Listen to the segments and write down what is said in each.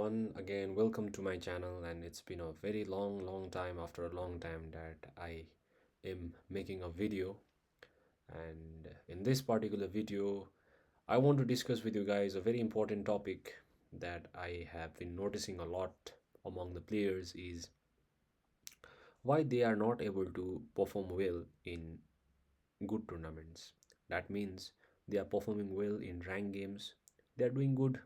everyone. Again, welcome to my channel. And it's been a very long time after a long time that I am making a video. And in this particular video, I want to discuss with you guys a very important topic that I have been noticing a lot among the players is why they are not able to perform well in good tournaments. That means they are performing well in ranked games, they are doing good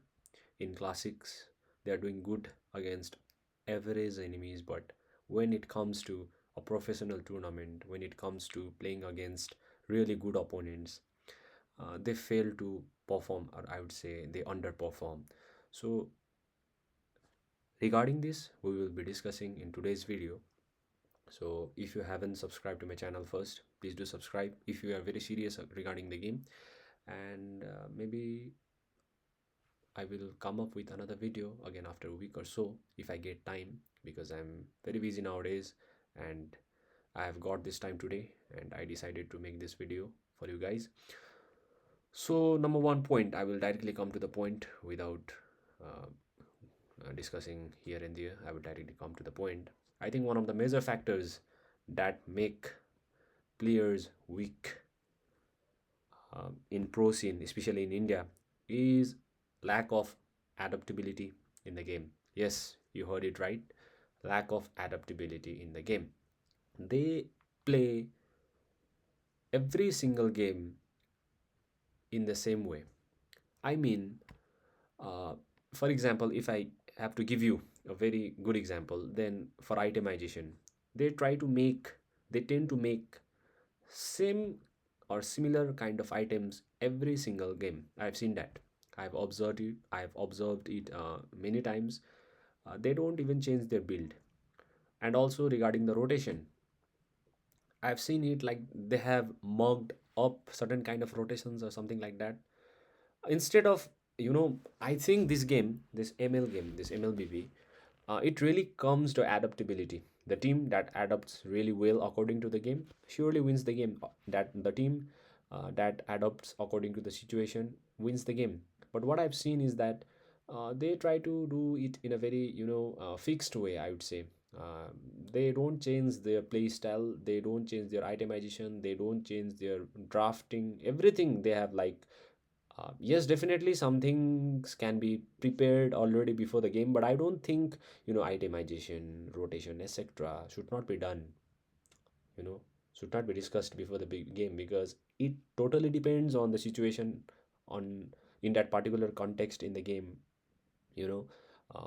in classics, they are doing good against average enemies, but when it comes to a professional tournament, when it comes to playing against really good opponents, they fail to perform, or I would say they underperform. So, regarding this, we will be discussing in today's video. So, if you haven't subscribed to my channel first, please do subscribe if you are very serious regarding the game, and maybe I will come up with another video again after a week or so if I get time, because I'm very busy nowadays and I have got this time today and I decided to make this video for you guys. So, number one point, I will directly come to the point without uh, discussing here and there. I will directly come to the point. I think one of the major factors that make players weak in pro scene, especially in India, is lack of adaptability in the game. Yes, you heard it right. Lack of adaptability in the game. They play every single game in the same way. I mean, uh, for example, if I have to give you a very good example, then for itemization, they try to make, they tend to make same or similar kind of items every single game. I've seen that. I've observed it many times. They don't even change their build. And also regarding the rotation, I've seen it like they have mugged up certain kind of rotations or something like that. Instead of, I think this game, this ML game, this MLBB, it really comes to adaptability. The team that adapts really well according to the game surely wins the game. That the team that adapts according to the situation wins the game. But what I've seen is that they try to do it in a very fixed way. I would say uh, they don't change their play style. They don't change their itemization. They don't change their drafting. Everything they have like yes, definitely some things can be prepared already before the game, but I don't think, itemization, rotation, etc. should not be done, you know, should not be discussed before the big game, because it totally depends on the situation on in that particular context in the game, you know,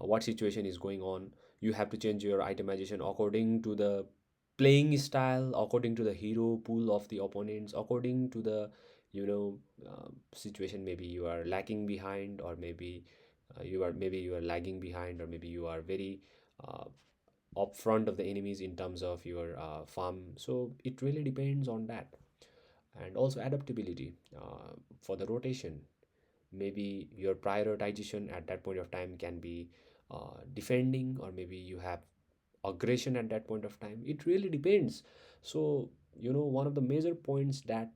what situation is going on. You have to change your itemization according to the playing style, according to the hero pool of the opponents, according to the situation. Maybe you are lacking behind, or maybe you are lagging behind, or maybe you are very uh, up front of the enemies in terms of your farm. So it really depends on that. And also adaptability for the rotation. Maybe your prioritization at that point of time can be defending, or maybe you have aggression at that point of time. It really depends. So, one of the major points that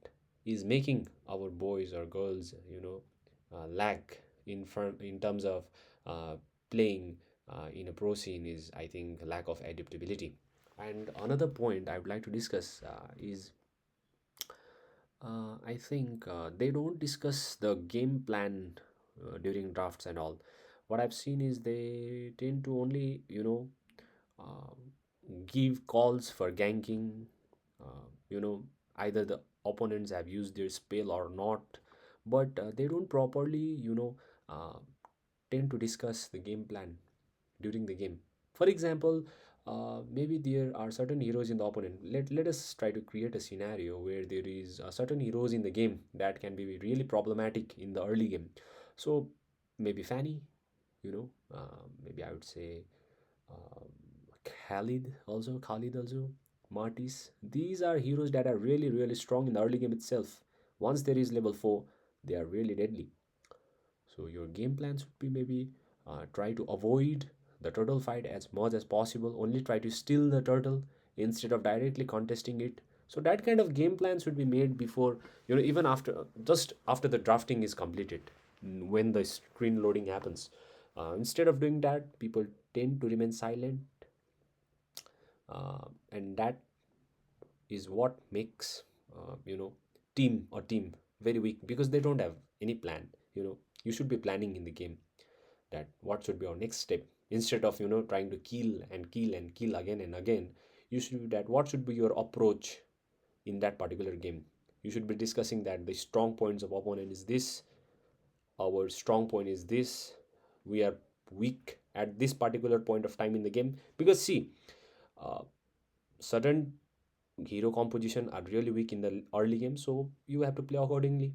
is making our boys or girls, lag in terms of playing in a pro scene is, I think, lack of adaptability. And another point I would like to discuss is I think they don't discuss the game plan during drafts and all. What I've seen is they tend to only, uh, give calls for ganking. Either the opponents have used their spell or not, but they don't properly, uh, tend to discuss the game plan during the game. For example, maybe there are certain heroes in the opponent. Let us try to create a scenario where there is certain heroes in the game that can be really problematic in the early game. So maybe Fanny, maybe I would say um, Khalid also, Martis. These are heroes that are really strong in the early game itself. Once there is level 4, they are really deadly. So your game plans would be maybe try to avoid the turtle fight as much as possible. Only try to steal the turtle instead of directly contesting it. So that kind of game plan should be made before, even after, just after the drafting is completed, when the screen loading happens. Instead of doing that, people tend to remain silent, and that is what makes team very weak, because they don't have any plan. You should be planning in the game that what should be our next step, instead of trying to kill and kill and kill again and again. You should be that what should be your approach in that particular game. You should be discussing that the strong points of opponent is this, our strong point is this, we are weak at this particular point of time in the game. Because see, uh, certain hero composition are really weak in the early game, so you have to play accordingly.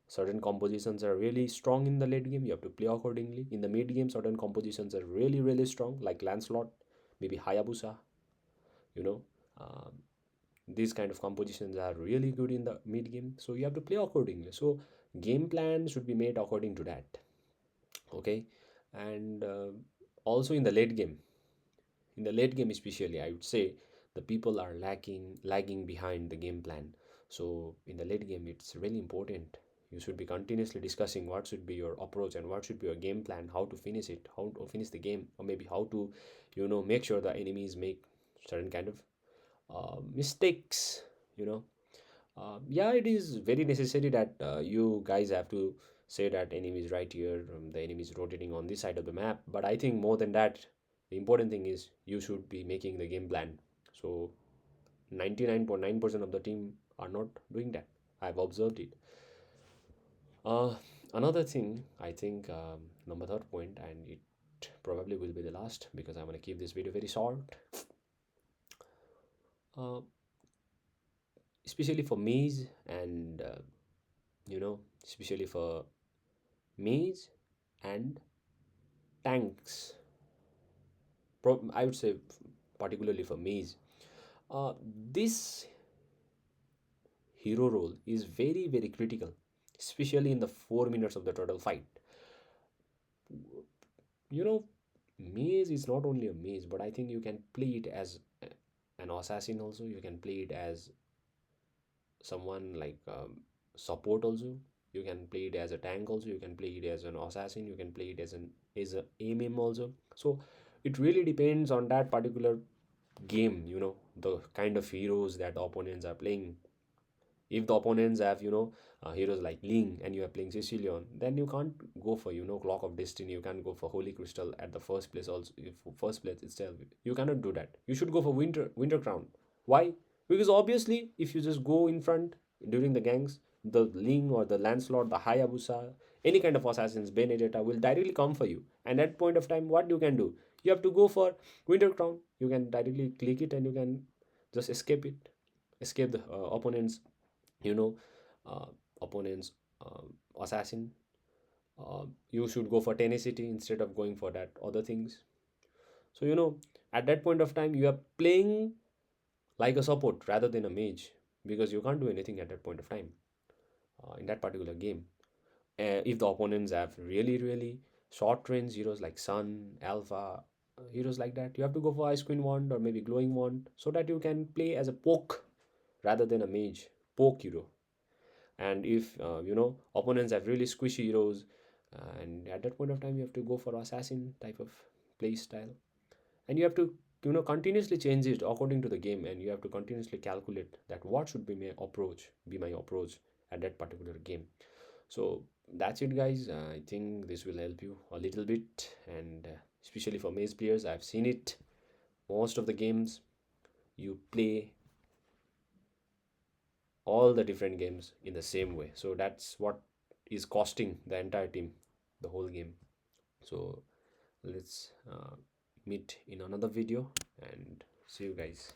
Certain compositions are really strong in the late game, you have to play accordingly. In the mid game, certain compositions are really really strong, like Lancelot, maybe Hayabusa. you know um, these kind of compositions are really good in the mid game, so you have to play accordingly. So game plan should be made according to that. Okay. And also in the late game, especially, I would say the people are lagging behind the game plan. So in the late game, it's really important. You should be continuously discussing what should be your approach and what should be your game plan, how to finish it, how to finish the game, or maybe how to make sure the enemies make certain kind of mistakes. you know yeah, it is very necessary that you guys have to say that enemy is right here, the enemy is rotating on this side of the map. But I think more than that, the important thing is you should be making the game plan. So 99.9% of the team are not doing that. I've observed it. Uh, Another thing, I think, number third point, and it probably will be the last because I want to keep this video very short. Uh, Especially for maze and especially for maze and tanks. I would say particularly for maze. Uh, this hero role is very very critical, especially in the 4 minutes of the total fight. You know, maze is not only a maze, but I think you can play it as an assassin also. You can play it as someone like support also. You can play it as a tank also. You can play it as an assassin. You can play it as a aim also. So it really depends on that particular game. The kind of heroes that opponents are playing. If the opponents have heroes like Ling and you are playing Sicilian, then you can't go for Clock of Destiny. You can't go for Holy Crystal at the first place. Also, if first place itself, you cannot do that. You should go for Winter Crown. Why? Because obviously, if you just go in front during the gangs, the Ling or the Lancelot, the Hayabusa, any kind of assassins, Benedetta will directly come for you. And at point of time, what you can do? You have to go for Winter Crown. You can directly click it and you can just escape the opponent's you know uh, opponent's assassin. You should go for tenacity instead of going for that other things. So at that point of time you are playing like a support rather than a mage, because you can't do anything at that point of time in that particular game. If the opponents have really really short range heroes like Sun, Alpha, heroes like that, you have to go for Ice Queen wand or maybe Glowing wand, so that you can play as a poke rather than a mage poke hero. And if opponents have really squishy heroes, and at that point of time you have to go for assassin type of play style, and you have to continuously change it according to the game, and you have to continuously calculate that what should be my approach at that particular game. So that's it guys. I think this will help you a little bit, and especially for maze players, I've seen it most of the games. You play all the different games in the same way, so that's what is costing the entire team the whole game. So let's meet in another video and see you guys.